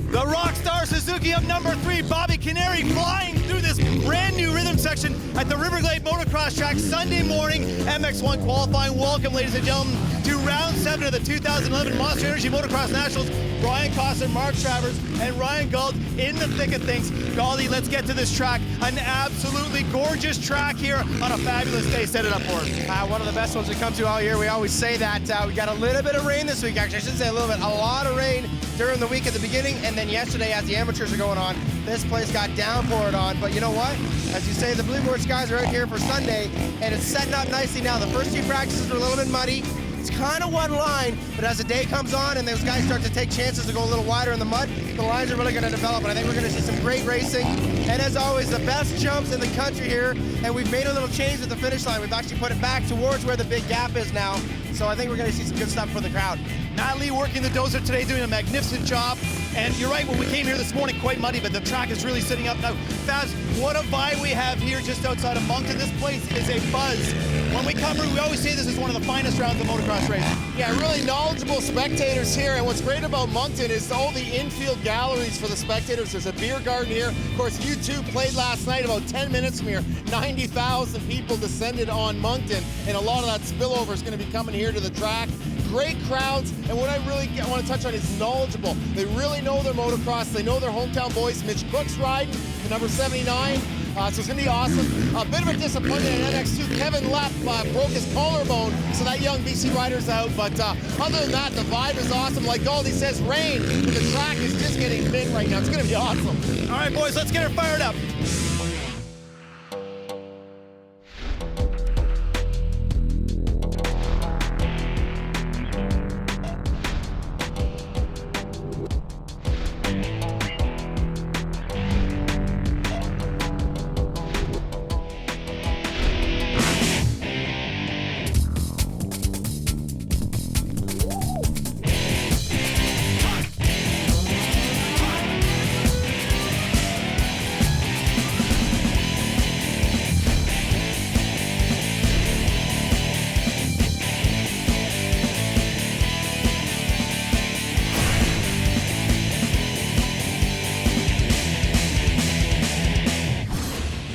The Rockstar Suzuki of number 3, Bobby Canary, flying through this brand new rhythm section at the Riverglade Motocross track Sunday morning. MX1 qualifying. Welcome, ladies and gentlemen, to round 7 of the 2011 Monster Energy Motocross Nationals. Brian Costin, Mark Travers, and Ryan Gauld in the thick of things. Gauldy, let's get to this track. An absolutely gorgeous track here on a fabulous day. Set it up for us. One of the best ones we come to all year. We always say that. We got a little bit of rain this week, actually. I should say a little bit. A lot of rain during the week at the beginning, and then yesterday as the amateurs are going on, this place got downpoured on. But you know what? As you say, the Blue Board Skies are out here for Sunday, and it's setting up nicely now. The first few practices were a little bit muddy. It's kind of one line, but as the day comes on and those guys start to take chances to go a little wider in the mud, the lines are really going to develop, and I think we're going to see some great racing. And as always, the best jumps in the country here, and we've made a little change at the finish line. We've actually put it back towards where the big gap is now, so I think we're going to see some good stuff for the crowd. Matt Lee working the dozer today, doing a magnificent job. And you're right, when we came here this morning, quite muddy, but the track is really sitting up now. Faz, what a vibe we have here just outside of Moncton. This place is a buzz. When we come here, we always say this is one of the finest rounds of motocross racing. Yeah, really knowledgeable spectators here, and what's great about Moncton is all the infield galleries for the spectators. There's a beer garden here. Of course, U2 played last night about 10 minutes from here. 90,000 people descended on Moncton, and a lot of that spillover is going to be coming here to the track. Great crowds, and what I really want to touch on is knowledgeable. They really know their motocross. They know their hometown boys. Mitch Cook's riding, the number 79. So it's going to be awesome. A bit of a disappointment at NX2. Kevin Lepp broke his collarbone, so that young BC rider's out. But other than that, the vibe is awesome. Like Goldie says, rain, but the track is just getting mint right now. It's going to be awesome. All right, boys, let's get her fired up.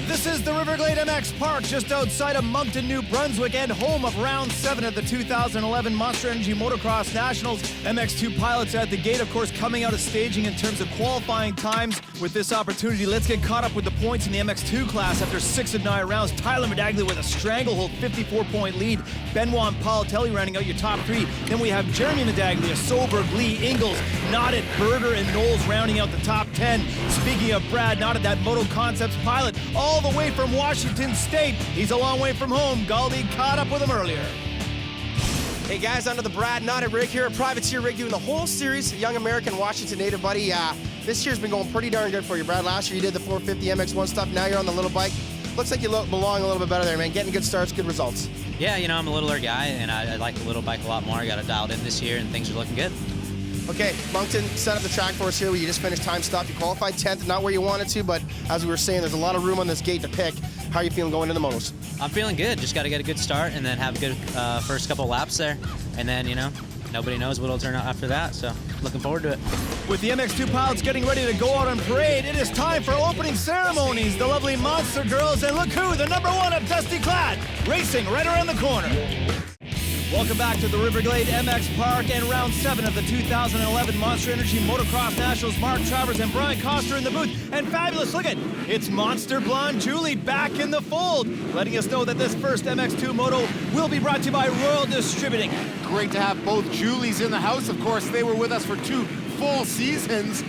This is the Riverglade MX Park just outside of Moncton, New Brunswick, and home of round 7 of the 2011 Monster Energy Motocross Nationals. MX2 pilots at the gate, of course, coming out of staging in terms of qualifying times. With this opportunity, let's get caught up with the points in the MX2 class after 6 of 9 rounds. Tyler Medaglia with a stranglehold 54-point lead. Benoit and Paolitelli rounding out your top 3. Then we have Jeremy Medaglia, Soberg, Lee, Ingalls, Notted, Berger, and Knowles rounding out the top 10. Speaking of Brad Notted, that Moto Concepts pilot, all the way from Washington State. He's a long way from home. Gauldy caught up with him earlier. Hey guys, under the Brad Notted rig here, a privateer rig doing the whole series. Young American Washington native buddy. This year's been going pretty darn good for you, Brad. Last year you did the 450 MX1 stuff. Now you're on the little bike. Looks like you belong a little bit better there, man. Getting good starts, good results. Yeah, you know, I'm a littler guy, and I like the little bike a lot more. I got it dialed in this year, and things are looking good. Okay, Moncton set up the track for us here. You just finished time stuff. You qualified 10th, not where you wanted to, but as we were saying, there's a lot of room on this gate to pick. How are you feeling going into the motos? I'm feeling good. Just got to get a good start and then have a good first couple laps there. And then, you know, nobody knows what will turn out after that, so looking forward to it. With the MX2 pilots getting ready to go out on parade, it is time for opening ceremonies. The lovely Monster Girls, and look who, the number 1 of Dusty Clad, racing right around the corner. Welcome back to the Riverglade MX Park and round 7 of the 2011 Monster Energy Motocross Nationals. Mark Travers and Brian Coster in the booth. And fabulous, look at, it's Monster Blonde Julie back in the fold, letting us know that this first MX2 Moto will be brought to you by Royal Distributing. Great to have both Julies in the house. Of course, they were with us for 2 full seasons,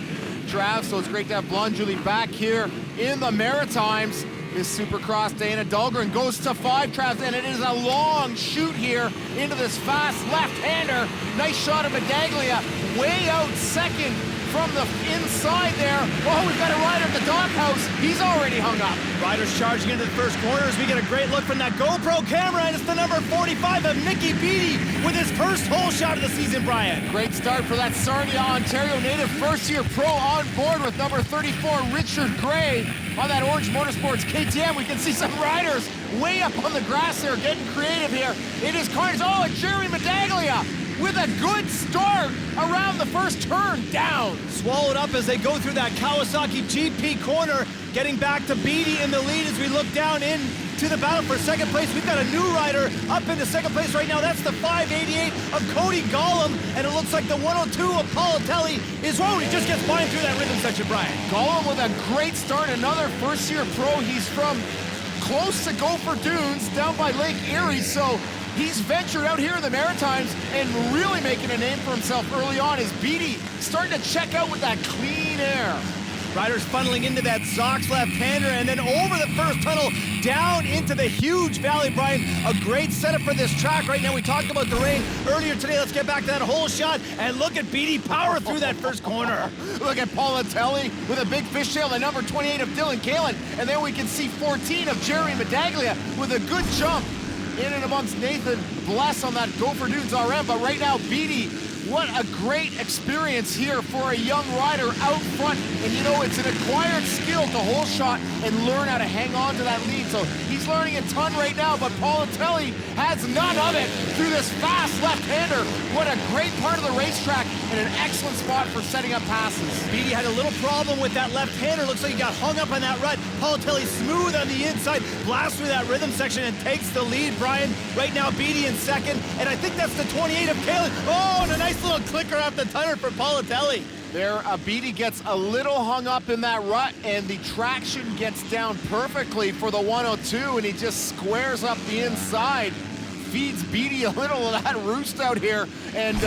Trav, so it's great to have Blonde Julie back here in the Maritimes. This Supercross, Dana Dahlgren goes to 5, Trav, and it is a long shoot here into this fast left-hander. Nice shot of Medaglia, way out second from the inside there. Oh, we've got a rider at the doghouse. He's already hung up. Riders charging into the first corner as we get a great look from that GoPro camera, and it's the number 45 of Nicky Beattie with his first hole shot of the season, Brian. Great start for that Sarnia, Ontario native, first-year pro on board with number 34, Richard Gray. On that Orange Motorsports KTM, we can see some riders way up on the grass there getting creative here. It is Carnes. Oh, and Jeremy Medaglia with a good start around the first turn down. Swallowed up as they go through that Kawasaki GP corner, getting back to Beatty in the lead as we look down into the battle for second place. We've got a new rider up into second place right now. That's the 588 of Cody Gollum, and it looks like the 102 of Politelli is wrong. He just gets flying through that rhythm section, Brian. Gollum with a great start, another first-year pro. He's from close to Gopher Dunes, down by Lake Erie, so he's ventured out here in the Maritimes and really making a name for himself early on as Beatty starting to check out with that clean air. Riders funneling into that Zox left-hander and then over the first tunnel down into the huge valley, Brian. A great setup for this track right now. We talked about the rain earlier today. Let's get back to that whole shot and look at Beatty power through that first corner. Look at Politelli with a big fishtail, the number 28 of Dylan Kalin, and then we can see 14 of Jeremy Medaglia with a good jump in and amongst Nathan Bless on that Gopher Dunes RM. But right now, Beatty, what a great experience here for a young rider out front. And you know, it's an acquired skill to hole shot and learn how to hang on to that lead. So he's learning a ton right now, but Politelli has none of it through this fast left-hander. What a great part of the racetrack and an excellent spot for setting up passes. Beatty had a little problem with that left-hander. Looks like he got hung up on that rut. Politelli smooth on the inside, blasts through that rhythm section and takes the lead, Brian. Right now, Beatty in second, and I think that's the 28 of Kalin. Oh, and a nice little clicker off the tire for Politelli. There, Beatty gets a little hung up in that rut, and the traction gets down perfectly for the 102, and he just squares up the inside. Feeds Beatty a little of that roost out here, and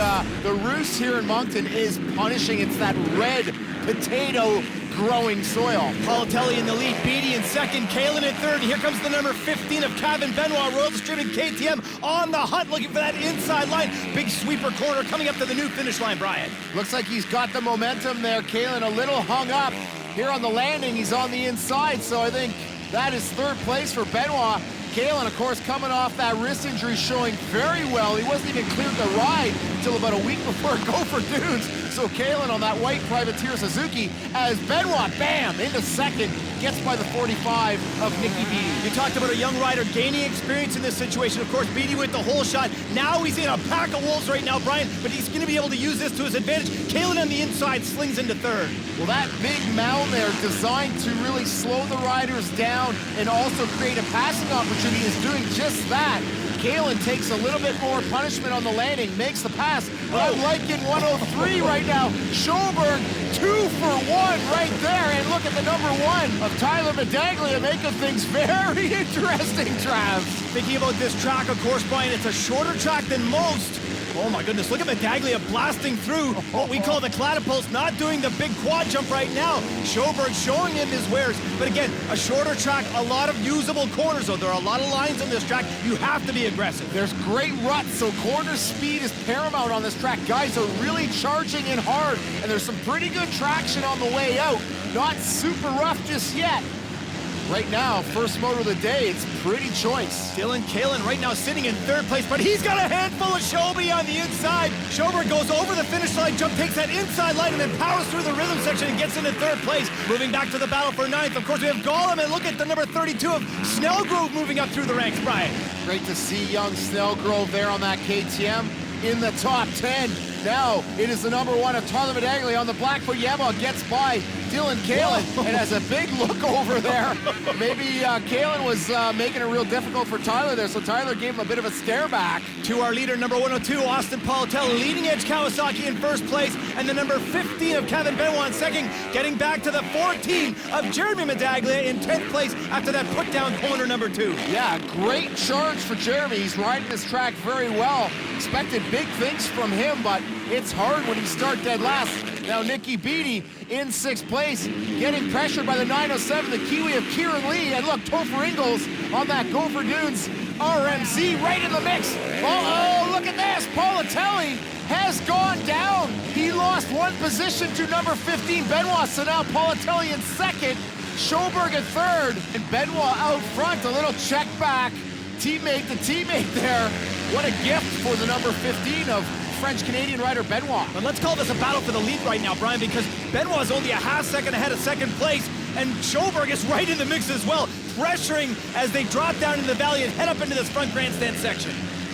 the roost here in Moncton is punishing. It's that red potato growing soil. Politelli in the lead, Beatty in second, Kalin in third. Here comes the number 15 of Kevin Benoit, Royal Distributed KTM on the hunt, looking for that inside line. Big sweeper corner coming up to the new finish line, Brian. Looks like he's got the momentum there. Kalin a little hung up here on the landing. He's on the inside, so I think that is third place for Benoit. Kalin, of course, coming off that wrist injury, showing very well. He wasn't even cleared to ride until about a week before Gopher Dunes. So Kalin on that white privateer Suzuki as Benoit, bam, into second, gets by the 45 of Nicky Beatty. You talked about a young rider gaining experience in this situation. Of course, Beatty with the hole shot. Now he's in a pack of wolves right now, Brian, but he's going to be able to use this to his advantage. Kalin on the inside slings into third. Well, that big mound there, designed to really slow the riders down and also create a passing opportunity, is doing just that. Kalin takes a little bit more punishment on the landing, makes the pass, but I'm liking 103 right now. Schoberg, 2 for 1 right there, and look at the number 1 of Tyler Medaglia making things very interesting, Trav. Thinking about this track, of course, Brian, it's a shorter track than most. Oh my goodness, look at Medaglia blasting through what we call the catapults, not doing the big quad jump right now. Schoberg showing him his wares, but again, a shorter track, a lot of usable corners, so there are a lot of lines on this track. You have to be aggressive. There's great ruts, so corner speed is paramount on this track. Guys are really charging in hard, and there's some pretty good traction on the way out. Not super rough just yet. Right now, first moto of the day, it's pretty choice. Dylan Kalin right now sitting in third place, but he's got a handful of Shobi on the inside. Schoberg goes over the finish line, jump, takes that inside line, and then powers through the rhythm section and gets into third place. Moving back to the battle for ninth, of course, we have Gollum, and look at the number 32 of Snellgrove moving up through the ranks, Brian. Great to see young Snellgrove there on that KTM in the top 10. Now, it is the number 1 of Tyler Medaglia on the Blackfoot Yamaha, gets by Dylan Kalin and has a big look over there. Maybe Kalin was making it real difficult for Tyler there, so Tyler gave him a bit of a stare back. To our leader, number 102, Austin Politelli, leading edge Kawasaki in first place, and the number 15 of Kevin Benoit in second, getting back to the 14 of Jeremy Medaglia in 10th place after that put-down corner number 2. Yeah, great charge for Jeremy. He's riding this track very well. Expected big things from him, but it's hard when you start dead last. Now Nicky Beatty in 6th place, getting pressured by the 907, the Kiwi of Kieran Lee. And look, Topher Ingles on that Gopher Dunes RMZ right in the mix. Oh, look at this. Politelli has gone down. He lost 1 position to number 15, Benoit. So now Politelli in 2nd, Schoberg in 3rd, and Benoit out front. A little check back. Teammate to teammate there. What a gift for the number 15 of French-Canadian rider Benoit. But let's call this a battle for the lead right now, Brian, because Benoit is only a half second ahead of second place, and Schoberg is right in the mix as well, pressuring as they drop down into the valley and head up into this front grandstand section.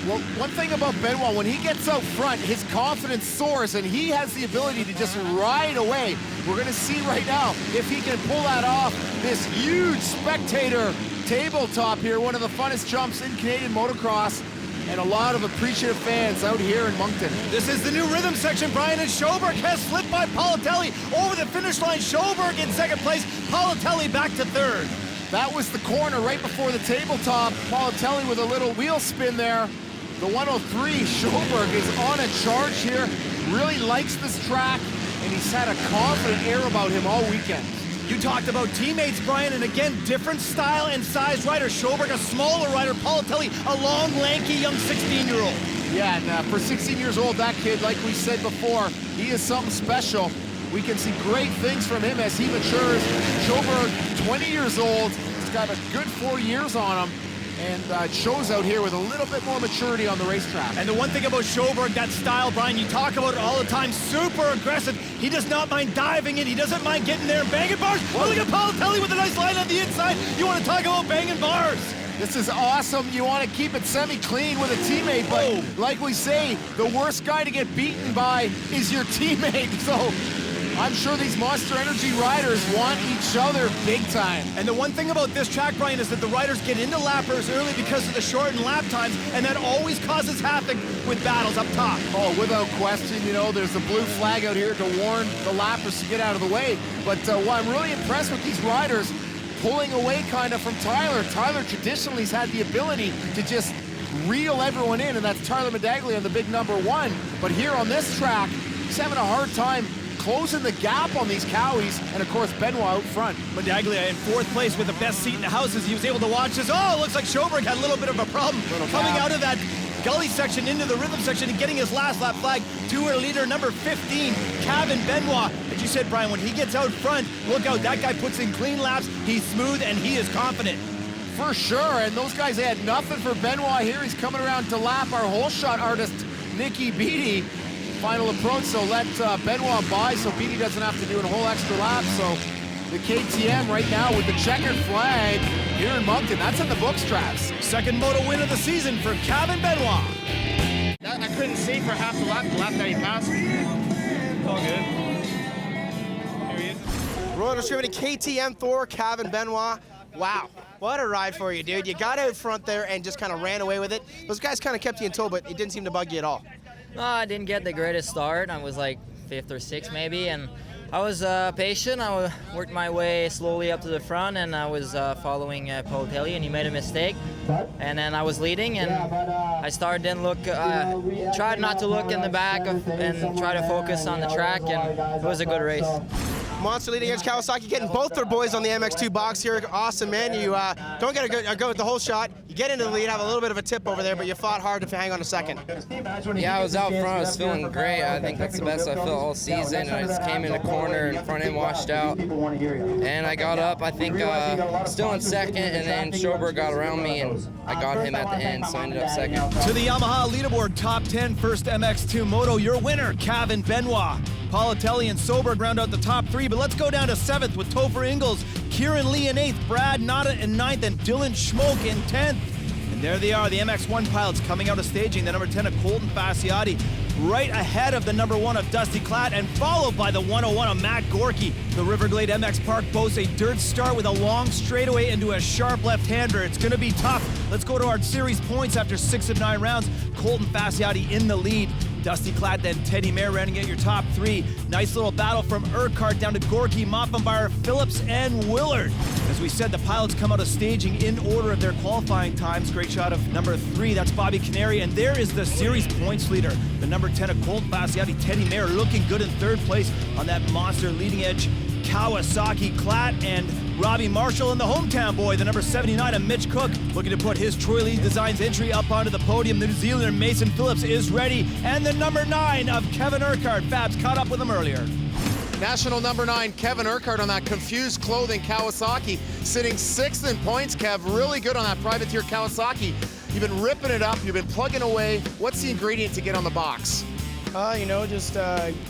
Well, one thing about Benoit, when he gets out front, his confidence soars, and he has the ability to just ride away. We're gonna see right now if he can pull that off. This huge spectator tabletop here, one of the funnest jumps in Canadian motocross, and a lot of appreciative fans out here in Moncton. This is the new rhythm section, Brian, and Schoberg has slipped by Politelli over the finish line. Schoberg in second place, Politelli back to third. That was the corner right before the tabletop. Politelli with a little wheel spin there. The 103, Schoberg is on a charge here, really likes this track, and he's had a confident air about him all weekend. You talked about teammates, Brian, and again, different style and size rider. Schoberg, a smaller rider. Politelli, a long, lanky, young 16-year-old. Yeah, and for 16 years old, that kid, like we said before, he is something special. We can see great things from him as he matures. Schoberg, 20 years old, he's got a good 4 years on him, and shows out here with a little bit more maturity on the racetrack. And the one thing about Schoberg, that style, Brian, you talk about it all the time, super aggressive. He does not mind diving in. He doesn't mind getting there and banging bars. Oh, look at Politelli with a nice line on the inside. You want to talk about banging bars? This is awesome. You want to keep it semi-clean with a teammate, but like we say, the worst guy to get beaten by is your teammate. So I'm sure these Monster Energy riders want each other big time. And the one thing about this track, Brian, is that the riders get into lappers early because of the shortened lap times, and that always causes havoc with battles up top. Oh, without question, you know, there's a blue flag out here to warn the lappers to get out of the way. But what I'm really impressed with these riders, pulling away kind of from Tyler. Tyler traditionally has had the ability to just reel everyone in, and that's Tyler Medaglia, the big number one. But here on this track, he's having a hard time closing the gap on these Cowies, and of course Benoit out front. Medaglia in fourth place with the best seat in the house as he was able to watch this. Oh, it looks like Schoberg had a little bit of a problem coming out of that gully section into the rhythm section and getting his last lap flag. Tour leader number 15, Kevin Benoit. As you said, Brian, when he gets out front, look out, that guy puts in clean laps, he's smooth, and he is confident. For sure, and those guys, they had nothing for Benoit here. He's coming around to lap our hole shot artist, Nikki Beattie. Final approach, so let Benoit by so Beattie doesn't have to do a whole extra lap. So the KTM right now with the checkered flag here in Moncton. That's in the books, Travis. Second moto win of the season for Kevin Benoit. I couldn't see for half the lap that he passed me. All good. Here he is. Royal Distributing KTM Thor, Kevin Benoit. Wow, what a ride for you, dude. You got out front there and just kind of ran away with it. Those guys kind of kept you in tow, but it didn't seem to bug you at all. No, I didn't get the greatest start. I was like 5th or 6th maybe, and I was patient. I worked my way slowly up to the front, and I was following Politelli, and he made a mistake. And then I was leading, and I started didn't look, tried not to look in the back and try to focus on the track, and it was a good race. Monster leading against Kawasaki, getting both their boys on the MX2 box here. Awesome, man. You don't get a go with the whole shot. You get into the lead, have a little bit of a tip over there, but you fought hard to hang on a second. Yeah, I was out front. I was feeling great. I think that's the best I felt all season. And I just came in a corner and front end washed out. And I got up, I think, still in second, and then Schoberg got around me, and I got him at the end, so I ended up second. To the Yamaha leaderboard, top 10 first MX2 moto, your winner, Kevin Benoit. Politelli and Schoberg round out the top 3, but let's go down to 7th with Topher Ingles, Kieran Lee in 8th, Brad Nada in 9th, and Dylan Schmoke in 10th. And there they are, the MX1 pilots coming out of staging. The number 10 of Colton Fasciotti, right ahead of the number 1 of Dusty Klatt, and followed by the 101 of Matt Gorky. The Riverglade MX Park boasts a dirt start with a long straightaway into a sharp left-hander. It's going to be tough. Let's go to our series points after 6 of 9 rounds. Colton Fasciotti in the lead. Dusty Klatt, then Teddy Mayer rounding out your top 3. Nice little battle from Urquhart down to Gorky, Moffenbauer, Phillips, and Willard. As we said, the pilots come out of staging in order of their qualifying times. Great shot of number 3, that's Bobby Canary, and there is the series points leader. The number 10 of Colton Fasciotti, Teddy Mayer, looking good in 3rd place on that monster leading edge Kawasaki. Klatt and Robbie Marshall, and the hometown boy, the number 79 of Mitch Cook, looking to put his Troy Lee Designs entry up onto the podium. The New Zealander Mason Phillips is ready, and the number 9 of Kevin Urquhart. Fabs caught up with him earlier. National number 9, Kevin Urquhart on that confused clothing Kawasaki, sitting 6th in points, Kev. Really good on that privateer Kawasaki. You've been ripping it up, you've been plugging away. What's the ingredient to get on the box? You know, just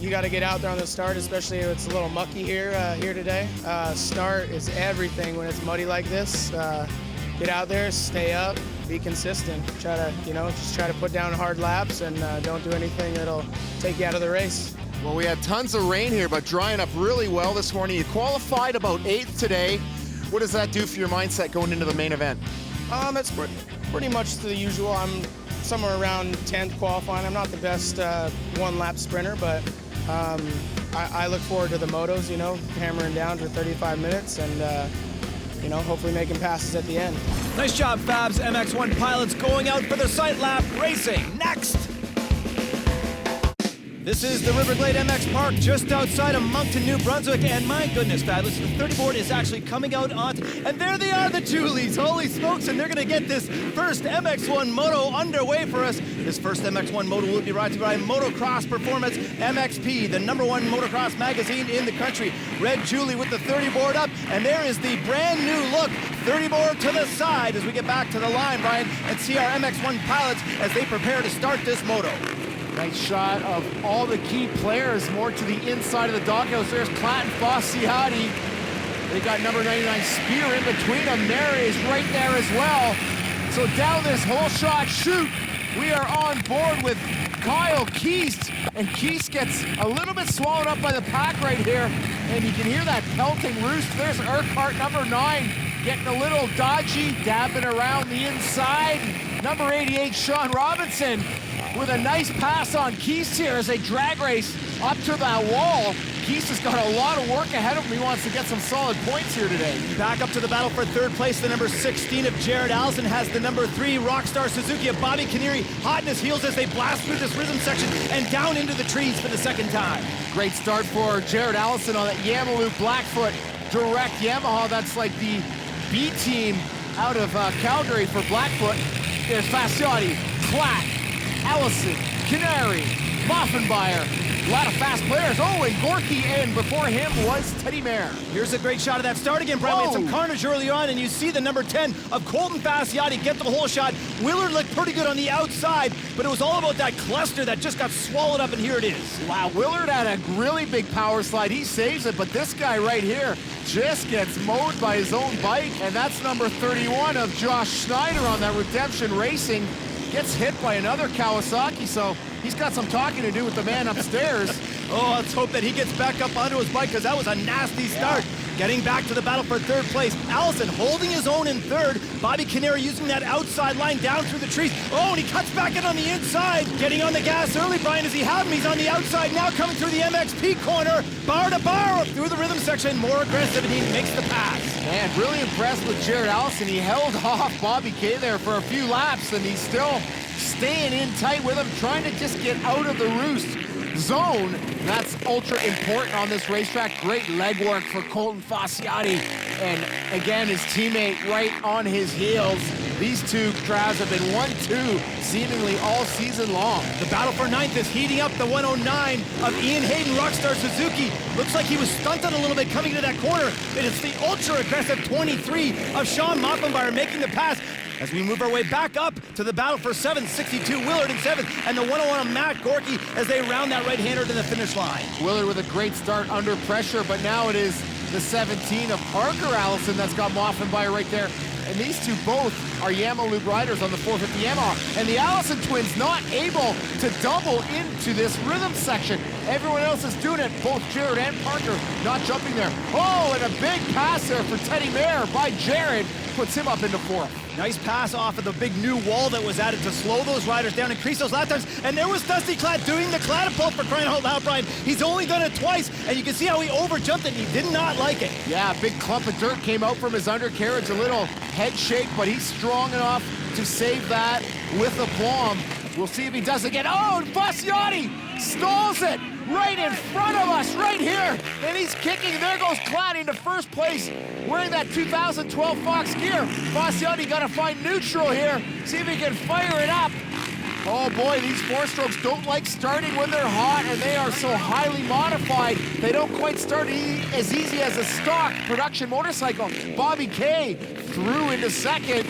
you got to get out there on the start, especially if it's a little mucky here today. Start is everything when it's muddy like this. get out there, stay up, be consistent. Try to, just try to put down hard laps and don't do anything that'll take you out of the race. Well, we had tons of rain here, but drying up really well this morning. You qualified about 8th today. What does that do for your mindset going into the main event? It's pretty much the usual. I'm somewhere around 10th qualifying. I'm not the best one-lap sprinter, but I look forward to the motos, hammering down for 35 minutes and, hopefully making passes at the end. Nice job, Fabs. MX1 pilots going out for their sight lap racing. Next! This is the Riverglade MX Park just outside of Moncton, New Brunswick, and my goodness, Fabulous, the 30 board is actually coming out on, and there they are, the Julies, holy smokes, and they're gonna get this first MX1 Moto underway for us. This first MX1 Moto will be brought to you by Motocross Performance MXP, the #1 motocross magazine in the country. Red Julie with the 30 board up, and there is the brand new look 30 board to the side as we get back to the line, Brian, and see our MX1 pilots as they prepare to start this Moto. Nice shot of all the key players more to the inside of the doghouse. There's Platt and Fossiati. They got number 99 Spear in between them. There is right there as well. So down this whole shot chute, we are on board with Kyle Keast. And Keast gets a little bit swallowed up by the pack right here. And you can hear that pelting roost. There's Urquhart, number 9, getting a little dodgy, dabbing around the inside. Number 88, Sean Robinson, with a nice pass on Keast here as they drag race up to that wall. Keast has got a lot of work ahead of him. He wants to get some solid points here today. Back up to the battle for third place, the number 16 of Jared Allison has the number 3 Rockstar Suzuki of Bobby Canary hot in his heels as they blast through this rhythm section and down into the trees for the second time. Great start for Jared Allison on that Yamalu Blackfoot Direct Yamaha. That's like the B team out of Calgary for Blackfoot. There's Fasciotti, Platt, Allison, Canary, Moffenbauer, a lot of fast players. Oh, and Gorky, and before him was Teddy Mayer. Here's a great shot of that start again, Brian. We had some carnage early on, and you see the number 10 of Colton Fasciotti get the whole shot. Willard looked pretty good on the outside, but it was all about that cluster that just got swallowed up, and here it is. Wow, Willard had a really big power slide. He saves it, but this guy right here just gets mowed by his own bike, and that's number 31 of Josh Schneider on that Redemption Racing. Gets hit by another Kawasaki, so he's got some talking to do with the man upstairs. Oh, let's hope that he gets back up onto his bike because that was a nasty start. Yeah. Getting back to the battle for third place. Allison holding his own in third. Bobby Canary using that outside line down through the trees. Oh, and he cuts back in on the inside. Getting on the gas early, Brian, as he had him. He's on the outside now, coming through the MXP corner. Bar to bar through the rhythm section. More aggressive, and he makes the pass. Man, really impressed with Jared Allison. He held off Bobby K there for a few laps, and he's still staying in tight with him, trying to just get out of the roost zone. That's ultra important on this racetrack. Great leg work for Colton Fasciotti, and again his teammate right on his heels. These two crowds have been 1-2 seemingly all season long. The battle for 9th is heating up. The 109 of Ian Hayden Rockstar Suzuki looks like he was stunted a little bit coming to that corner, and it's the ultra aggressive 23 of Sean Moffenbauer making the pass. As we move our way back up to the battle for 7th, 62 Willard in 7th, and the 101 of Matt Gorky as they round that right-hander to the finish line. Willard with a great start under pressure, but now it is the 17 of Parker Allison that's got Moffenbauer right there. And these two both are Yamalu riders on the 450 Yamaha. And the Allison twins not able to double into this rhythm section. Everyone else is doing it, both Jared and Parker not jumping there. Oh, and a big pass there for Teddy Mayer by Jared, puts him up into 4th. Nice pass off of the big new wall that was added to slow those riders down, increase those lap times. And there was Dusty Klatt doing the Klattapult for crying out loud, Brian. He's only done it twice, and you can see how he overjumped it, and he did not like it. Yeah, a big clump of dirt came out from his undercarriage, a little head shake, but he's strong enough to save that with aplomb. We'll see if he does again. Oh, and Fasciotti stalls it right in front of us, right here. And he's kicking. There goes Klatt into first place, wearing that 2012 Fox gear. Fasciotti got to find neutral here. See if he can fire it up. Oh boy, these 4-strokes don't like starting when they're hot, and they are so highly modified. They don't quite start as easy as a stock production motorcycle. Bobby K through into second.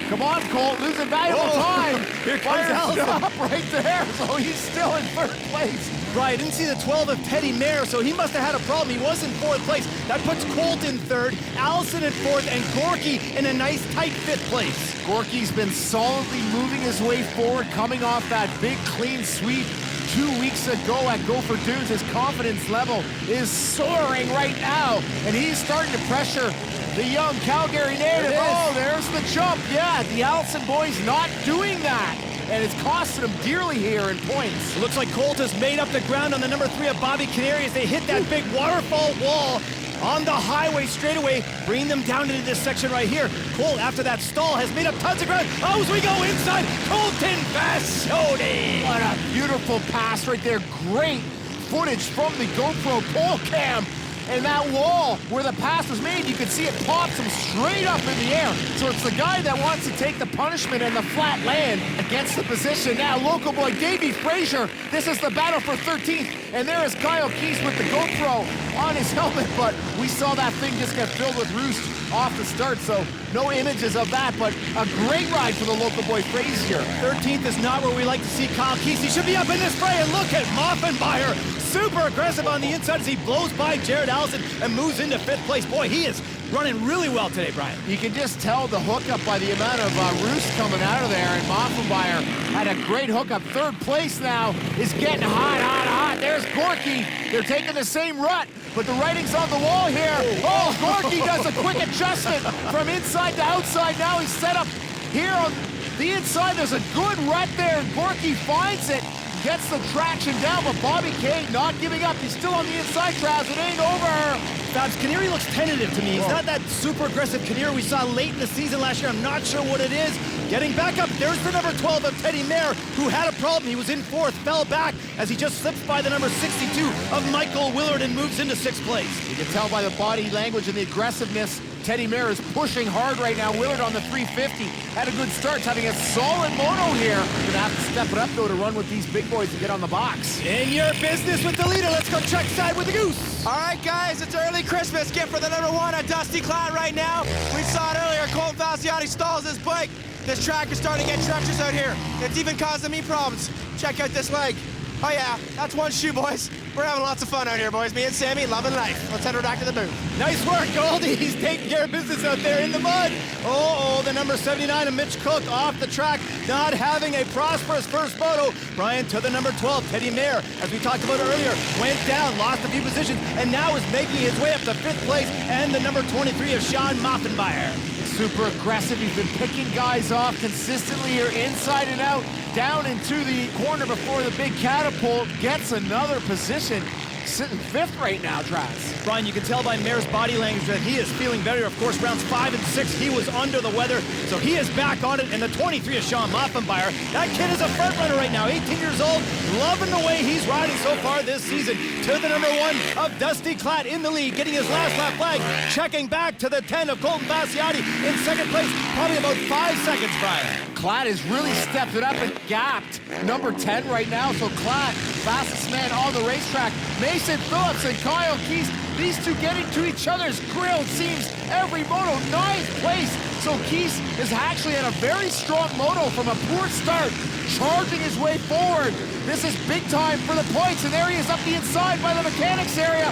Come on, Colt, losing valuable time. Here comes Allison. Right there, so he's still in third place. Brian, didn't see the 12 of Teddy Mayer, so he must have had a problem. He was in 4th place. That puts Colt in 3rd, Allison in 4th, and Gorky in a nice tight 5th place. Gorky's been solidly moving his way forward, coming off that big clean sweep 2 weeks ago at Gopher Dunes. His confidence level is soaring right now, and he's starting to pressure the young Calgary native. Oh, there's the jump. Yeah, the Allison boys not doing that, and it's costing them dearly here in points. Looks like Colt has made up the ground on the number 3 of Bobby Canary as they hit that big waterfall wall on the highway straightaway, bringing them down into this section right here. Colt, after that stall, has made up tons of ground. Oh, as we go inside, Colton Bassioni. What a beautiful pass right there. Great footage from the GoPro pole cam. And that wall where the pass was made, you could see it pops him straight up in the air. So it's the guy that wants to take the punishment and the flat land against the position. Now, local boy Davey Frazier, this is the battle for 13th. And there is Kyle Keys with the GoPro on his helmet, but we saw that thing just get filled with roost off the start, so no images of that, but a great ride for the local boy Frazier. 13th is not where we like to see Kyle Keys. He should be up in this fray, and look at Moffenmeyer, super aggressive on the inside as he blows by Jared Allison and moves into 5th place. Boy, he is running really well today, Brian. You can just tell the hookup by the amount of roost coming out of there, and Moffenmeyer had a great hookup. 3rd place now is getting hot, hot, hot. There's Gorky. They're taking the same rut, but the writing's on the wall here. Oh, Gorky does a quick adjustment from inside to outside. Now he's set up here on the inside. There's a good rut there, and Gorky finds it. Gets the traction down, but Bobby K not giving up. He's still on the inside, Travis. It ain't over. Fabs, Canary looks tentative to me. He's not that super aggressive Canary we saw late in the season last year. I'm not sure what it is. Getting back up, there's the number 12 of Teddy Mayer, who had a problem. He was in 4th, fell back as he just slips by the number 62 of Michael Willard and moves into 6th place. You can tell by the body language and the aggressiveness, Teddy Mayer is pushing hard right now. Willard on the 350 had a good start, having a solid moto here. Gonna have to step it up though to run with these big boys to get on the box. In your business with the leader, let's go check side with the Goose. All right, guys, it's early Christmas gift for the number 1 at Dusty Clat right now. We saw it earlier. Colton Bassioni stalls his bike. This track is starting to get treacherous out here. It's even causing me problems. Check out this leg. Oh yeah, that's one shoe, boys. We're having lots of fun out here, boys. Me and Sammy, loving life. Let's head her back to the booth. Nice work, Goldie. He's taking care of business out there in the mud. Oh, the number 79 of Mitch Cook off the track, not having a prosperous first moto. Brian to the number 12, Teddy Mayer, as we talked about earlier, went down, lost a few positions, and now is making his way up to 5th place, and the number 23 of Sean Moffenmeyer. Super aggressive. He's been picking guys off consistently here, inside and out, down into the corner before the big catapult. Gets another position. Sitting 5th right now, Travis. Brian, you can tell by Mayer's body language that he is feeling better. Of course, rounds 5 and 6, he was under the weather, so he is back on it. And the 23 of Sean Moffenmeyer, that kid is a front runner right now, 18 years old, loving the way he's riding so far this season. To the number 1 of Dusty Clat in the lead, getting his last lap flag, checking back to the 10 of Colton Bassioni in 2nd place, probably about 5 seconds, Brian. Clat has really stepped it up and gapped number 10 right now, so Clat, fastest man on the racetrack. Mason Phillips and Kyle Keys, these two getting to each other's grill, it seems, every moto. 9th place, so Keys is actually in a very strong moto from a poor start, charging his way forward. This is big time for the points, and there he is up the inside by the mechanics area.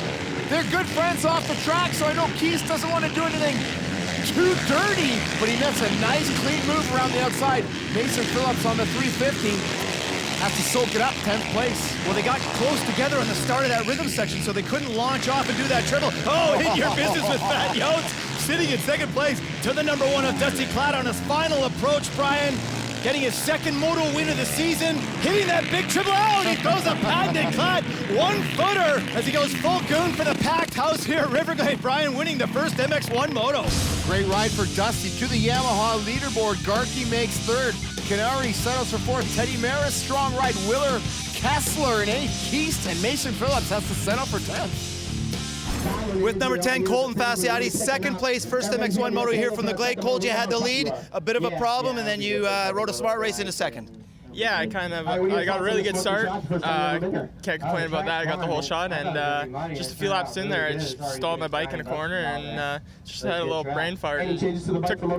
They're good friends off the track, so I know Keys doesn't want to do anything too dirty, but he makes a nice clean move around the outside. Mason Phillips on the 350 has to soak it up, 10th place. Well, they got close together on the start of that rhythm section, so they couldn't launch off and do that triple. Oh, in your business with Fat Yotes, sitting in 2nd place to the number 1 of Dusty Clat on his final approach, Brian. Getting his 2nd moto win of the season, hitting that big triple out, and he throws a patented Clat 1-footer as he goes full goon for the packed house here at Riverglade. Brian winning the first MX1 moto. Great ride for Dusty to the Yamaha leaderboard. Garkey makes 3rd. Canary settles for 4th. Teddy Maris, strong ride. Willer, Kessler in 8th. Keast and Mason Phillips has to settle for 10th. With number 10, Colton Bassioni, 2nd place, first MX1 moto here from the Glade. Colt, you had the lead, a bit of a problem, and then you rode a smart race into 2nd. Yeah, I got a really good start. Can't complain about that. I got the whole shot, and just a few laps in there, I just stalled my bike in a corner and just had a little brain fart.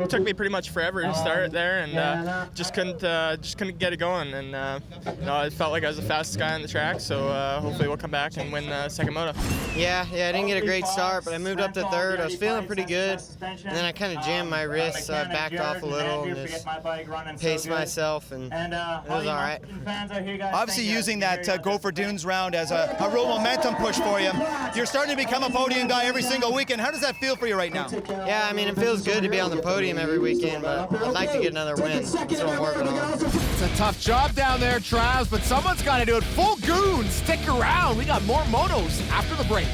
Took me pretty much forever to start there, and just couldn't get it going. And it felt like I was the fastest guy on the track. So hopefully we'll come back and win the second moto. Yeah, I didn't get a great start, but I moved up to third. I was feeling pretty good, and then I kind of jammed my wrists, so I backed off a little and just paced myself, and it was all right. Obviously using that Gopher Dunes round as a real momentum push for you. You're starting to become a podium guy every single weekend. How does that feel for you right now? Yeah, I mean, it feels good to be on the podium every weekend, but I'd like to get another win. That's what I'm working on. It's a tough job down there, Travis, but someone's got to do it. Full goon, stick around. We got more motos after the break.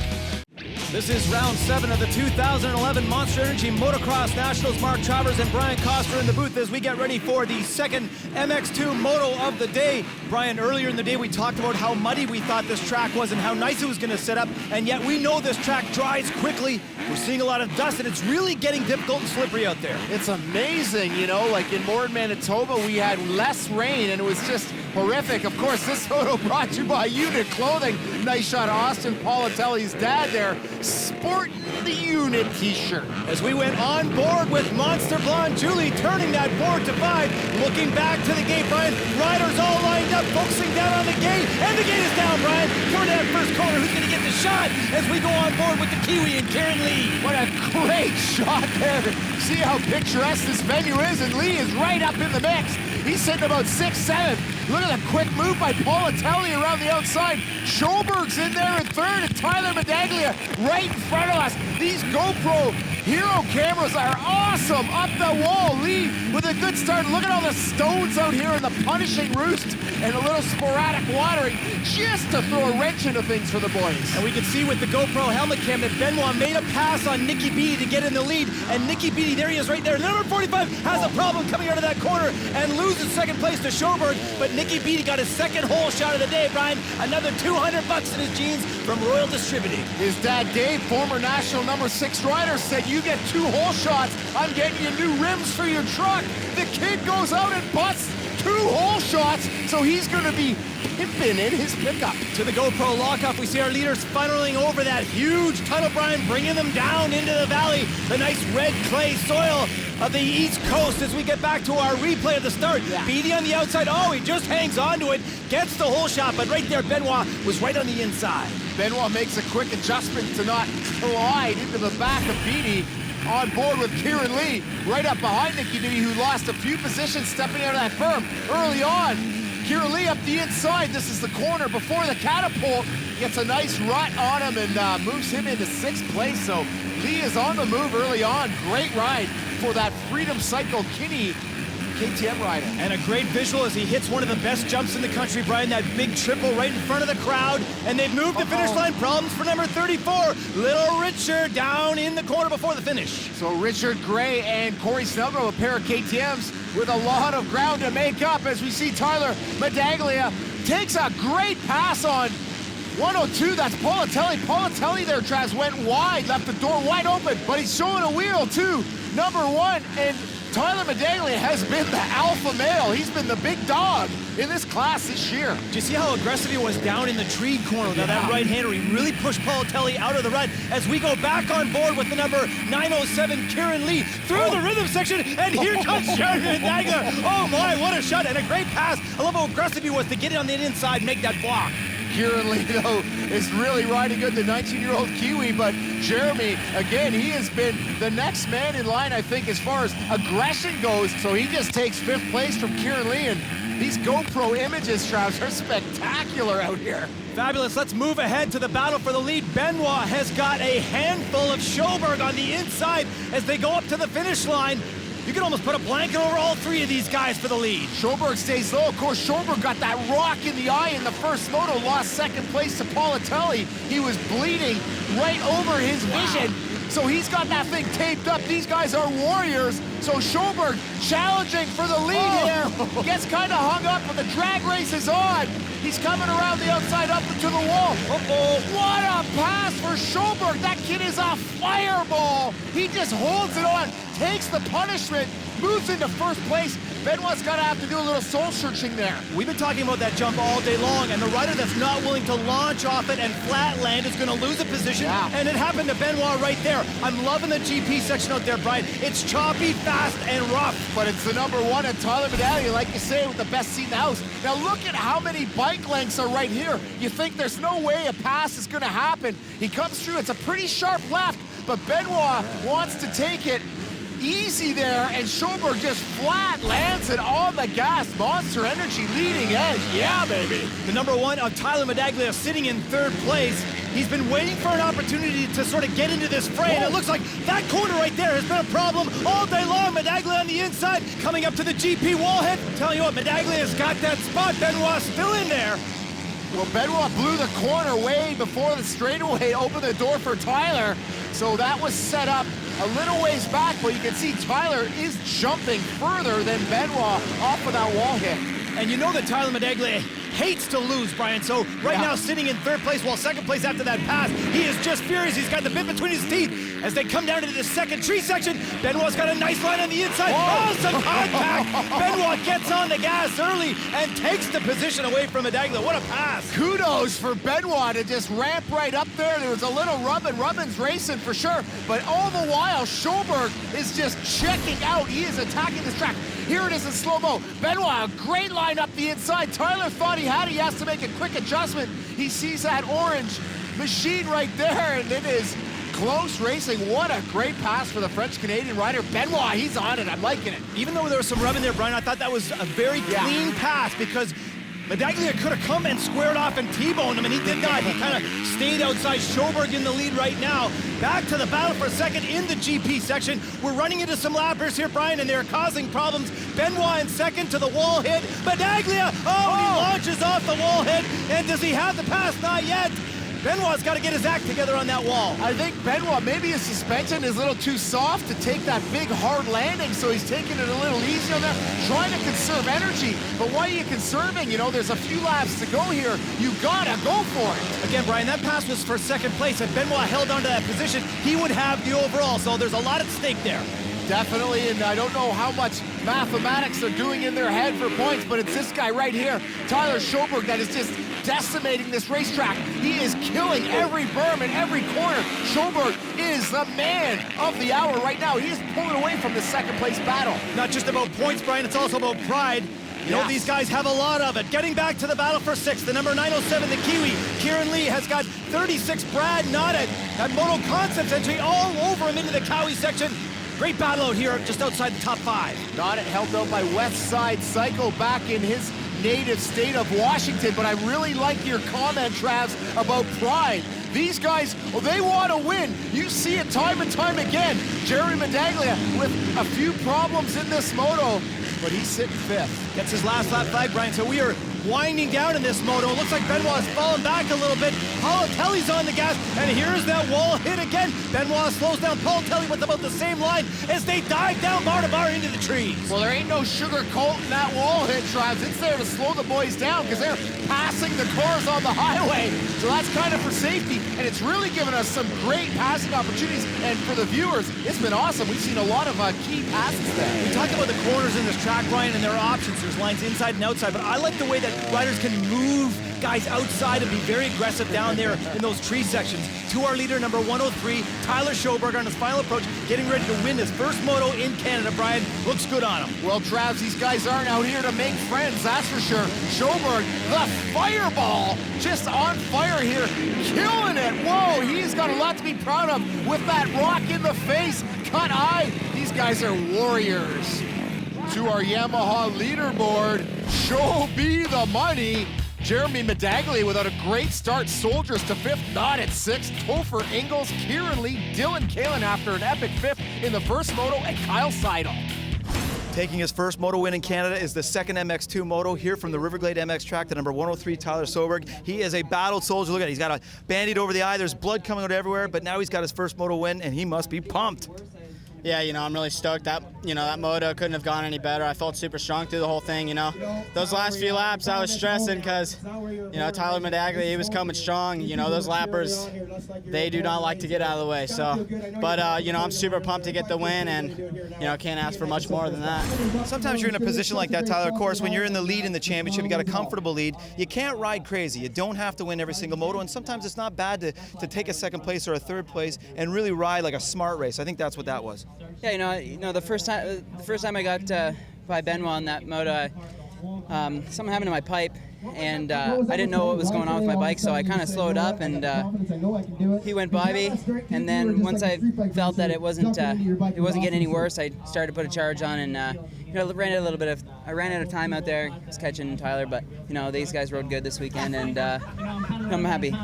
This is round 7 of the 2011 Monster Energy Motocross Nationals. Mark Travers and Brian Koster in the booth as we get ready for the second MX2 Moto of the day. Brian, earlier in the day we talked about how muddy we thought this track was and how nice it was going to set up, and yet we know this track dries quickly. We're seeing a lot of dust, and it's really getting difficult and slippery out there. It's amazing, you know, like in Moncton, Manitoba, we had less rain, and it was just horrific. Of course, this photo brought to you by Unit Clothing. Nice shot of Austin Politelli's dad there, sporting the Unit t-shirt. As we went on board with Monster Blonde Julie, turning that board to 5, looking back to the gate, Brian. Riders all lined up, focusing down on the gate, and the gate is down, Brian. Through that first corner, who's going to get the shot as we go on board with the Kiwi and Karen Lee. What a great shot there. See how picturesque this venue is, and Lee is right up in the mix. He's sitting about 6'7". Look at the quick move by Politelli around the outside. Schoberg's in there in third, and Tyler Medaglia right in front of us. These GoPro Hero cameras are awesome. Up the wall, Lee with a good start. Look at all the stones out here and the punishing roost and a little sporadic watering just to throw a wrench into things for the boys. And we can see with the GoPro helmet cam that Benoit made a pass on Nicky Beattie to get in the lead. And Nicky Beattie, there he is right there. Number 45 has a problem coming out of that corner and loses second place to Schoberg. But Nicky Beattie got his second hole shot of the day, Brian. Another $200 in his jeans from Royal Distributing. His dad, Dave, former national number 6 rider, said, you get 2 hole shots, I'm getting you new rims for your truck. The kid goes out and busts 2 hole shots, so he's going to be pimping in his pickup. To the GoPro lockup, we see our leaders funneling over that huge tunnel, Brian, bringing them down into the valley. The nice red clay soil of the East Coast as we get back to our replay of the start. Yeah. Beattie on the outside. Oh, he just hangs on to it, gets the hole shot, but right there, Benoit was right on the inside. Benoit makes a quick adjustment to not collide into the back of Beattie. On board with Kieran Lee, right up behind Nicky Beattie, who lost a few positions stepping out of that berm early on. Kieran Lee up the inside. This is the corner before the catapult. Gets a nice rut on him and moves him into 6th place. So Lee is on the move early on. Great ride for that Freedom Cycle Kinney KTM rider. And a great visual as he hits one of the best jumps in the country, Brian, that big triple right in front of the crowd. And they've moved to finish line. Problems for number 34, Little Richard, down in the corner before the finish. So Richard Gray and Corey Snellgrove, a pair of KTMs with a lot of ground to make up as we see Tyler Medaglia takes a great pass on 102, that's Politelli. Politelli there, Travis, went wide, left the door wide open, but he's showing a wheel too. Number 1, and Tyler Medaglia has been the alpha male. He's been the big dog in this class this year. Do you see how aggressive he was down in the tree corner? Now that right-hander, he really pushed Politelli out of the rut as we go back on board with the number 907, Kieran Lee, through the rhythm section, and here comes Jared Medaglia. Oh my, what a shot, and a great pass. I love how aggressive he was to get it on the inside and make that block. Kieran Lee, though, is really riding good, the 19-year-old Kiwi, but Jeremy, again, he has been the next man in line, I think, as far as aggression goes, so he just takes 5th place from Kieran Lee, and these GoPro images, Travis, are spectacular out here. Fabulous. Let's move ahead to the battle for the lead. Benoit has got a handful of Schoberg on the inside as they go up to the finish line. You can almost put a blanket over all 3 of these guys for the lead. Schoberg stays low. Of course, Schoberg got that rock in the eye in the first moto, lost 2nd place to Politelli. He was bleeding right over his vision. So he's got that thing taped up. These guys are warriors. So Schoberg challenging for the lead here. Gets kind of hung up, but the drag race is on. He's coming around the outside up to the wall. Uh-oh. What a pass for Schoberg. That kid is a fireball. He just holds it on, takes the punishment, moves into first place. Benoit's got to have to do a little soul searching there. We've been talking about that jump all day long, and the rider that's not willing to launch off it and flat land is going to lose a position, and it happened to Benoit right there. I'm loving the GP section out there, Brian. It's choppy, fast, and rough. But it's the number one at Tyler Medaglia, like you say, with the best seat in the house. Now look at how many bike lengths are right here. You think there's no way a pass is going to happen. He comes through. It's a pretty sharp left, but Benoit wants to take it easy there, and Schoberg just flat lands it on the gas. Monster Energy leading edge. Yeah, baby. The number one of Tyler Medaglia sitting in third place. He's been waiting for an opportunity to sort of get into this fray, and it looks like that corner right there has been a problem all day long. Medaglia on the inside, coming up to the GP wall hit. Tell you what, Medaglia's got that spot. Benoit's still in there. Well, Benoit blew the corner way before the straightaway opened the door for Tyler, so that was set up a little ways back, but you can see Tyler is jumping further than Benoit off of that wall hit. And you know that Tyler Medaglia hates to lose, Brian, so right now sitting in third place, while second place after that pass, he is just furious. He's got the bit between his teeth as they come down into the second tree section. Benoit's got a nice line on the inside. Oh, some contact. Benoit gets on the gas early and takes the position away from Medaglia. What a pass. Kudos for Benoit to just ramp right up there. There was a little rubbing. Rubbin's racing for sure, but all the while, Schoberg is just checking out. He is attacking this track. Here it is in slow-mo. Benoit, a great line up the inside. Tyler thought he had it. He has to make a quick adjustment. He sees that orange machine right there, and it is close racing. What a great pass for the French-Canadian rider. Benoit, he's on it. I'm liking it. Even though there was some rubbing there, Brian, I thought that was a very clean pass, because Medaglia could have come and squared off and T-boned him, and he did not. He kind of stayed outside. Schoberg in the lead right now. Back to the battle for second in the GP section. We're running into some lappers here, Brian, and they're causing problems. Benoit in second to the wall hit. Medaglia, he launches off the wall hit, and does he have the pass? Not yet. Benoit's got to get his act together on that wall. I think Benoit, maybe his suspension is a little too soft to take that big hard landing, so he's taking it a little easy on there, trying to conserve energy. But why are you conserving? You know, there's a few laps to go here. You gotta go for it. Again, Brian, that pass was for second place. If Benoit held onto that position, he would have the overall, so there's a lot at stake there. Definitely, and I don't know how much mathematics they're doing in their head for points, but it's this guy right here, Tyler Schoberg, that is just decimating this racetrack. He is killing every berm and every corner. Schoberg is the man of the hour right now. He is pulling away from the second place battle. Not just about points, Brian, it's also about pride. You know, these guys have a lot of it. Getting back to the battle for sixth, the number 907, the Kiwi, Kieran Lee, has got 36. Brad Nottet, that Moto Concepts entry all over him into the Cowie section. Great battle out here just outside the top 5. Nottet helped out by West Side Cycle back in his native state of Washington, but I really like your comment, Travs, about pride. These guys, they want to win. You see it time and time again. Jerry Medaglia with a few problems in this moto, but he's sitting 5th. Gets his last lap flag, Brian, so we are winding down in this moto. It looks like Benoit's fallen back a little bit. Paulatelli's on the gas, and here's that wall hit again. Benoit slows down Paulatelli with about the same line as they dive down bar to bar into the trees. Well, there ain't no sugarcoating that wall hit, Travis. It's there to slow the boys down because they're passing the cars on the highway. So that's kind of for safety, and it's really given us some great passing opportunities. And for the viewers, it's been awesome. We've seen a lot of key passes there. We talked about the corners in this track, Brian, and their options. There's lines inside and outside, but I like the way that riders can move guys outside and be very aggressive down there in those tree sections. To our leader, number 103, Tyler Schoberg on his final approach, getting ready to win his first moto in Canada. Brian, looks good on him. Well, Travs, these guys aren't out here to make friends, that's for sure. Schoberg, the fireball, just on fire here, killing it. Whoa, he's got a lot to be proud of with that rock in the face, cut eye. These guys are warriors. To our Yamaha leaderboard, show me the money. Jeremy Medaglia without a great start. Soldiers to 5th, Nottet 6th. Topher Ingalls, Kieran Lee, Dylan Kalin after an epic 5th in the first moto, and Kyle Seidel. Taking his first moto win in Canada is the second MX2 moto here from the Riverglade MX track, the number 103, Tyler Schoberg. He is a battled soldier. Look at it, he's got a Band-Aid over the eye. There's blood coming out everywhere, but now he's got his first moto win, and he must be pumped. Yeah, I'm really stoked that, that moto couldn't have gone any better. I felt super strong through the whole thing, Those last few laps, I was stressing because, Tyler Medaglia, he was coming strong. Those lappers, they do not like to get out of the way. So, but, I'm super pumped to get the win and, can't ask for much more than that. Sometimes you're in a position like that, Tyler. Of course, when you're in the lead in the championship, you got a comfortable lead. You can't ride crazy. You don't have to win every single moto, and sometimes it's not bad to take a second place or a third place and really ride like a smart race. I think that's what that was. Yeah, the first time I got by Benoit on that moto, something happened to my pipe, and I didn't know what was going on with my bike, so I kind of slowed up, and he went by me, and then once I felt that it wasn't getting any worse, I started to put a charge on, and I ran out of time out there, just catching Tyler, but these guys rode good this weekend, and I'm happy.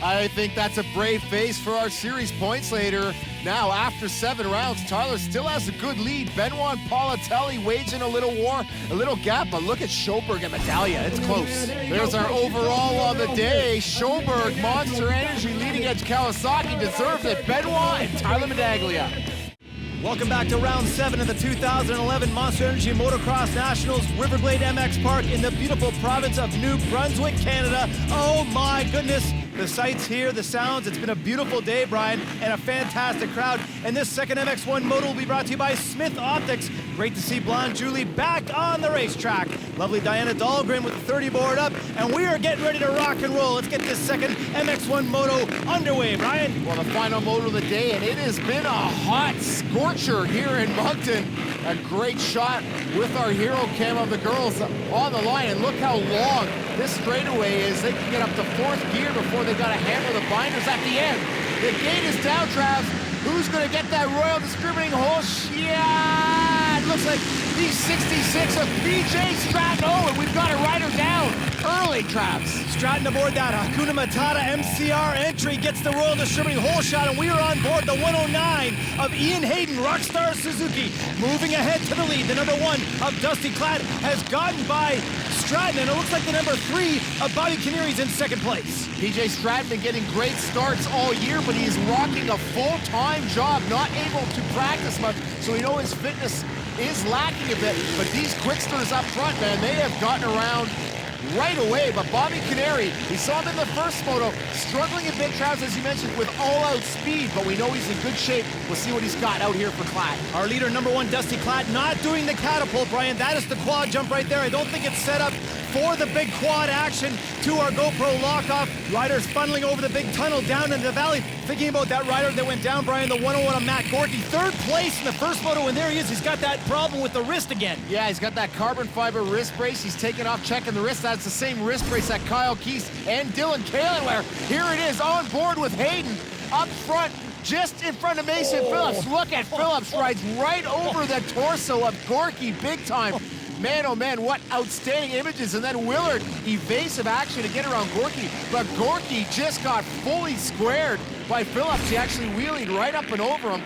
I think that's a brave face for our series points leader. Now, after 7 rounds, Tyler still has a good lead. Benoit and Politelli waging a little war, a little gap, but look at Schoberg and Medaglia. It's close. There's our overall on the day. Schoberg, Monster Energy, Leading Edge Kawasaki deserves it. Benoit and Tyler Medaglia. Welcome back to round 7 of the 2011 Monster Energy Motocross Nationals, Riverglade MX Park in the beautiful province of New Brunswick, Canada. Oh my goodness, the sights here, the sounds. It's been a beautiful day, Brian, and a fantastic crowd. And this second MX1 Moto will be brought to you by Smith Optics. Great to see Blonde Julie back on the racetrack. Lovely Diana Dahlgren with the 30 board up, and we are getting ready to rock and roll. Let's get this second MX1 Moto underway, Brian. Well, the final moto of the day, and it has been a hot scorcher here in Moncton. A great shot with our hero cam of the girls on the line, and look how long this straightaway is. They can get up to 4th gear before they got to hammer the binders at the end. The gate is down, Trav. Who's going to get that Royal Discriminating Hole? Yeah, it looks like B66 of PJ Stratton. Oh, and we've got a rider down early, Travis. Stratton aboard that Hakuna Matata MCR entry gets the Royal Distributing Hole shot, and we are on board the 109 of Ian Hayden, Rockstar Suzuki. Moving ahead to the lead, the number 1 of Dusty Klatt has gotten by Stratton, and it looks like the number 3 of Bobby Caneri's in second place. PJ Stratton been getting great starts all year, but he's rocking a full-time job, not able to practice much, so we know his fitness is lacking a bit, but these quicksters up front, man, they have gotten around right away. But Bobby Caneri, we saw him in the first moto, struggling a bit, Travis, as you mentioned, with all-out speed, but we know he's in good shape. We'll see what he's got out here for Klatt. Our leader, number 1, Dusty Klatt, not doing the catapult, Brian. That is the quad jump right there. I don't think it's set up for the big quad action to our GoPro lock-off. Riders funneling over the big tunnel down into the valley. Thinking about that rider that went down, Brian, the 101 of Matt Gorky. 3rd place in the first moto, and there he is. He's got that problem with the wrist again. Yeah, he's got that carbon fiber wrist brace. He's taking off, checking the wrist. That's the same wrist brace that Kyle Keese and Dylan Kalen wear. Here it is, on board with Hayden up front, just in front of Mason Phillips. Look at Phillips, rides right over the torso of Gorky, big time. Man, oh man, what outstanding images. And then Willard, evasive action to get around Gorky. But Gorky just got fully squared by Phillips. He actually wheelied right up and over him.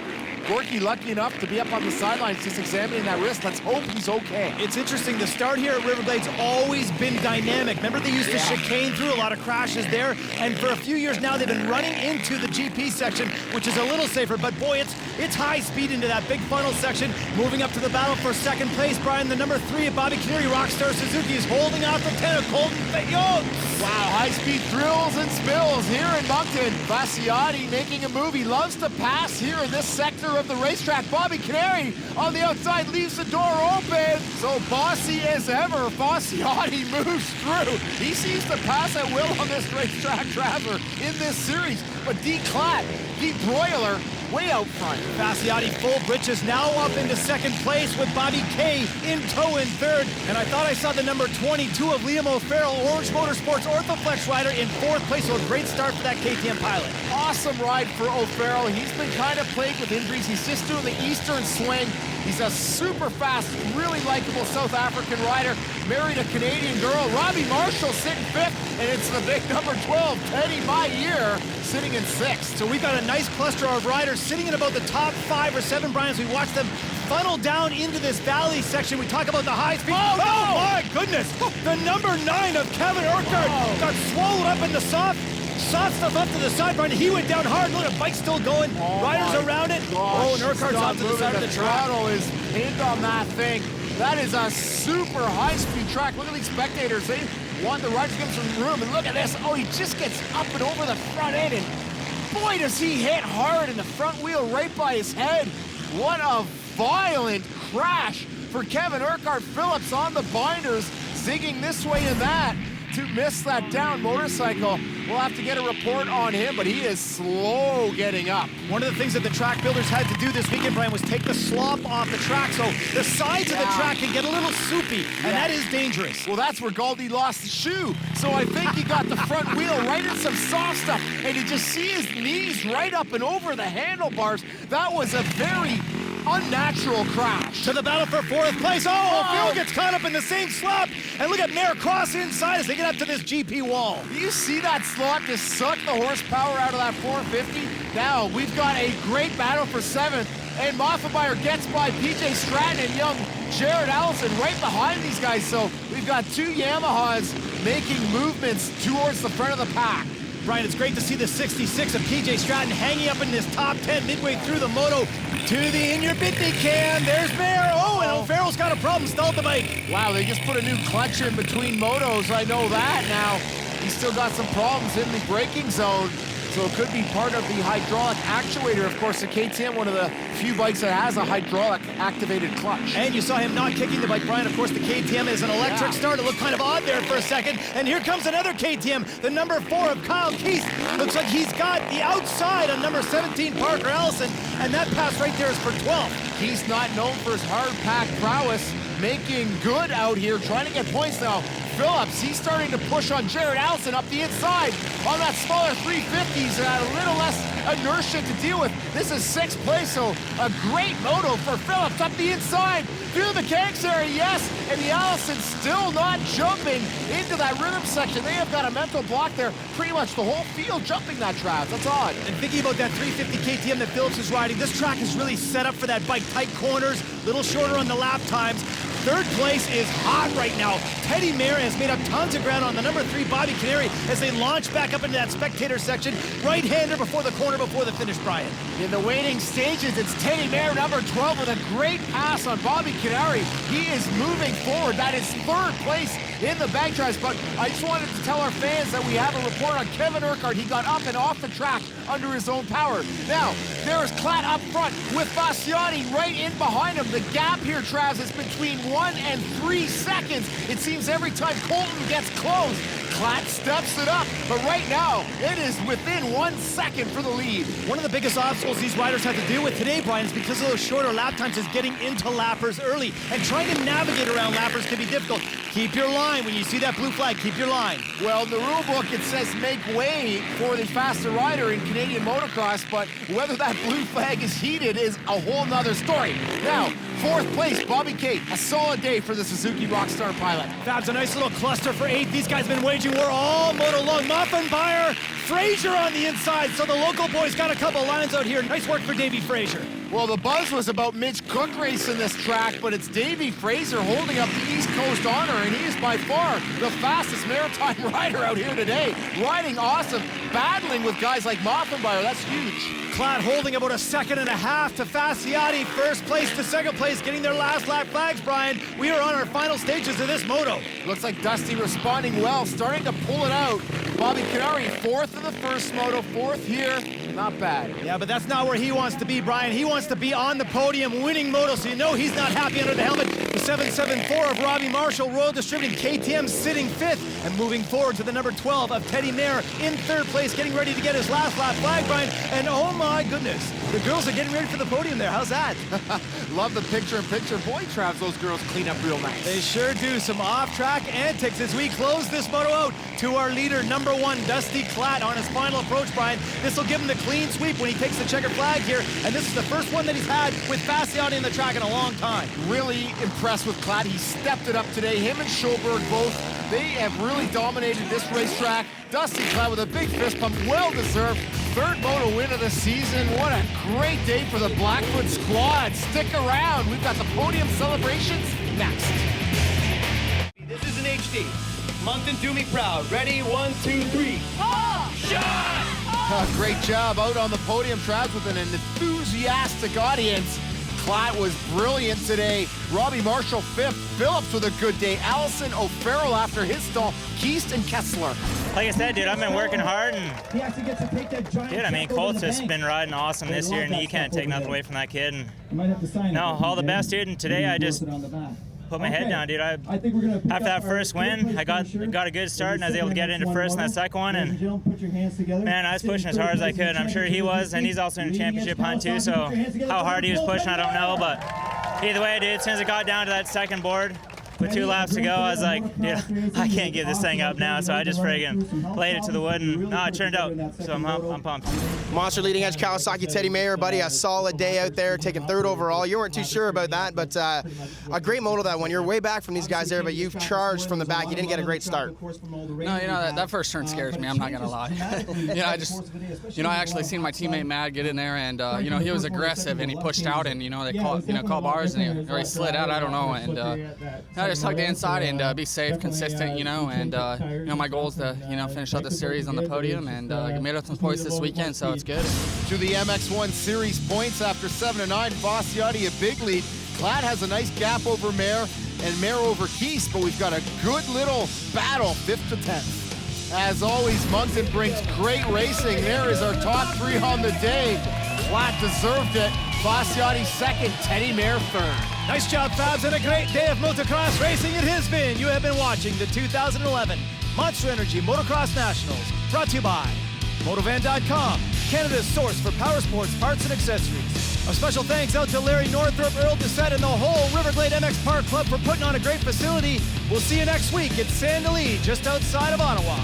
Gorky lucky enough to be up on the sidelines just examining that wrist. Let's hope he's okay. It's interesting, the start here at Riverblade's always been dynamic. Remember, they used to chicane through, a lot of crashes there, and for a few years now they've been running into the GP section, which is a little safer, but boy, it's high speed into that big funnel section. Moving up to the battle for second place, Brian, the number 3 of Bobby Caneri, Rockstar Suzuki, is holding off the 10 of Colton Fayot. Wow, high-speed thrills and spills here in Moncton. Fasciotti making a move. He loves to pass here in this sector of the racetrack. Bobby Caneri on the outside leaves the door open. So bossy as ever, Fasciotti moves through. He seems to pass at will on this racetrack, Trevor, in this series. But D. Klatt, the broiler, way out front. Fasciotti full britches now up into second place with Bobby K in tow in 3rd. And I thought I saw the number 22 of Liam O'Farrell, Orange Motorsports Orthoflex rider, in 4th place. So a great start for that KTM pilot. Awesome ride for O'Farrell. He's been kind of plagued with injuries. He's just doing the Eastern swing. He's a super fast, really likable South African rider. Married a Canadian girl. Robbie Marshall sitting 5th, and it's the big number 12, Teddy Mayer, sitting in 6th. So we've got a nice cluster of riders sitting in about the top 5 or 7, Brian, as we watch them funnel down into this valley section. We talk about the high speed. Oh, no! My goodness! The number 9 of Kevin Urquhart got swallowed up in the soft stuff up to the side, Brian. He went down hard. Look, the bike's still going. Riders around it. gosh. and Urquhart's off to the side of the track. Toronto is pinned on that thing. That is a super high-speed track. Look at these spectators. They want the ride to give them some room. And look at this. Oh, he just gets up and over the front end. And boy, does he hit hard in the front wheel right by his head. What a violent crash for Kevin Urquhart. Phillips on the binders, zigging this way and that to miss that down motorcycle. We'll have to get a report on him, but he is slow getting up. One of the things that the track builders had to do this weekend, Brian, was take the slop off the track so the sides of the track can get a little soupy, and that is dangerous. Well, that's where Galdi lost the shoe. So I think he got the front wheel right in some soft stuff, and you just see his knees right up and over the handlebars. That was a very unnatural crash. To the battle for fourth place. Phil gets caught up in the same slop. And look at Mayer cross inside as they get up to this GP wall. Do you see that slot just suck the horsepower out of that 450? Now, we've got a great battle for seventh. And Moffenbauer gets by PJ Stratton and young Jared Allison right behind these guys. So we've got two Yamahas making movements towards the front of the pack. Brian, it's great to see the 66 of PJ Stratton hanging up in this top 10 midway through the moto to the in your bitney can. There's Mayer. And O'Farrell's got a problem, stalled the bike. Wow, they just put a new clutch in between motos. I know that now. He's still got some problems in the braking zone. So it could be part of the hydraulic actuator. Of course, the KTM, one of the few bikes that has a hydraulic activated clutch. And you saw him not kicking the bike, Brian. Of course, the KTM is an electric start. It looked kind of odd there for a second. And here comes another KTM, the number 4 of Kyle Keith. Looks like he's got the outside on number 17, Parker Ellison. And that pass right there is for 12. He's not known for his hard pack prowess, making good out here, trying to get points now. Phillips, he's starting to push on Jared Allison up the inside on that smaller 350s and had a little less inertia to deal with. This is 6th place, so a great moto for Phillips up the inside through the mechanics area, yes, and the Allison still not jumping into that rhythm section. They have got a mental block there. Pretty much the whole field jumping that Trav. That's odd. And thinking about that 350 KTM that Phillips is riding, this track is really set up for that bike. Tight corners, little shorter on the lap times. 3rd place is hot right now. Teddy Mayer has made up tons of ground on the number 3 Bobby Canary as they launch back up into that spectator section. Right-hander before the corner before the finish, Brian. In the waiting stages, it's Teddy Mayer, number 12, with a great pass on Bobby Canary. He is moving forward. That is 3rd place in the bank drives. But I just wanted to tell our fans that we have a report on Kevin Urquhart. He got up and off the track under his own power. Now, there is Klatt up front with Fasciani right in behind him. The gap here, Travis, is between 1 and 3 seconds. It seems every time Colton gets close, Klatt steps it up, but right now, it is within 1 second for the lead. One of the biggest obstacles these riders have to deal with today, Brian, is because of those shorter lap times, is getting into lappers early. And trying to navigate around lappers can be difficult. Keep your line. When you see that blue flag, keep your line. Well, in the rule book, it says make way for the faster rider in Canadian motocross, but whether that blue flag is heated is a whole nother story. Now, 4th place, Bobby Kate. A solid day for the Suzuki Rockstar pilot. Fab's a nice little cluster for 8th. These guys have been waging war all moto long. Moffenbauer, Fraser on the inside. So the local boys got a couple lines out here. Nice work for Davey Fraser. Well, the buzz was about Mitch Cook racing this track, but it's Davey Fraser holding up the East Coast honor, and he is by far the fastest maritime rider out here today. Riding awesome, battling with guys like Moffenbauer. That's huge. Klatt holding about 1.5 seconds to Fasciati. 1st place to 2nd place, getting their last lap flags, Brian. We are on our final stages of this moto. Looks like Dusty responding well, starting to pull it out. Bobby Canary, 4th in the first moto, 4th here. Not bad. Yeah, but that's not where he wants to be, Brian. He wants to be on the podium winning moto, so you know he's not happy under the helmet. The 774 of Robbie Marshall, Royal Distributing. KTM sitting 5th and moving forward to the number 12 of Teddy Mayer in 3rd place, getting ready to get his last lap flag, Brian. And oh my goodness, the girls are getting ready for the podium there. How's that? Love the picture-in-picture. Boy, Travs, those girls clean up real nice. They sure do. Some off-track antics as we close this moto out to our leader, number 1, Dusty Klatt, on his final approach, Brian. This will give him the clean sweep when he takes the checkered flag here, and this is the first one that he's had with Fasciani in the track in a long time. Really impressed with Klatt. He stepped it up today. Him and Schulberg both, they have really dominated this racetrack. Dusty Klatt with a big fist pump, well-deserved. 3rd moto win of the season. What a great day for the Blackfoot squad. Stick around. We've got the podium celebrations next. This is an HD. Moncton, do me proud. Ready? 1, 2, 3. Oh! Shot! Great job out on the podium, Travis, with an enthusiastic audience. Klatt was brilliant today. Robbie Marshall 5th. Phillips with a good day. Allison O'Farrell after his stall. Keast and Kessler. Like I said, dude, I've been working hard, and dude, I mean, Colts has been riding awesome this year, and you can't take nothing away from that kid. And no, all the best, dude. And today I just put my head down, dude. After that first win, I got a good start, and I was able to get into first in that second one. And man, I was pushing as hard as I could. I'm sure he was, and he's also in a championship hunt too. So how hard he was pushing, I don't know, but either way, dude, as soon as it got down to that second board with 2 laps to go, I was like, dude, I can't give this thing up now. So I just friggin' laid it to the wood, and no, it turned out. So I'm pumped. Monster leading edge Kawasaki Teddy Mayer, buddy, a solid day out there, taking 3rd overall. You weren't too sure about that, but a great moto that one. You're way back from these guys there, but you've charged from the back. You didn't get a great start. No, that first turn scares me. I'm not gonna lie. I actually seen my teammate Matt get in there, and he was aggressive, and he pushed out, and they call bars, and he slid out. I don't know, and I just tugged the inside and be safe, consistent, and my goal is to finish out the series on the podium, and made up some points this weekend, so it's good. To the MX1 Series points after 7 to 9. Fossiati a big lead. Klatt has a nice gap over Mayer and Mayer over Keast, but we've got a good little battle, 5th to 10th. As always, Moncton brings great racing. There is our top 3 on the day. Klatt deserved it. Fossiati 2nd, Teddy Mayer 3rd. Nice job, Fabs, and a great day of motocross racing it has been. You have been watching the 2011 Monster Energy Motocross Nationals, brought to you by Motovan.com, Canada's source for power sports parts and accessories. A special thanks out to Larry Northrup, Earl Doucette, and the whole Riverglade MX Park Club for putting on a great facility. We'll see you next week at Sand Del Lee, just outside of Ottawa.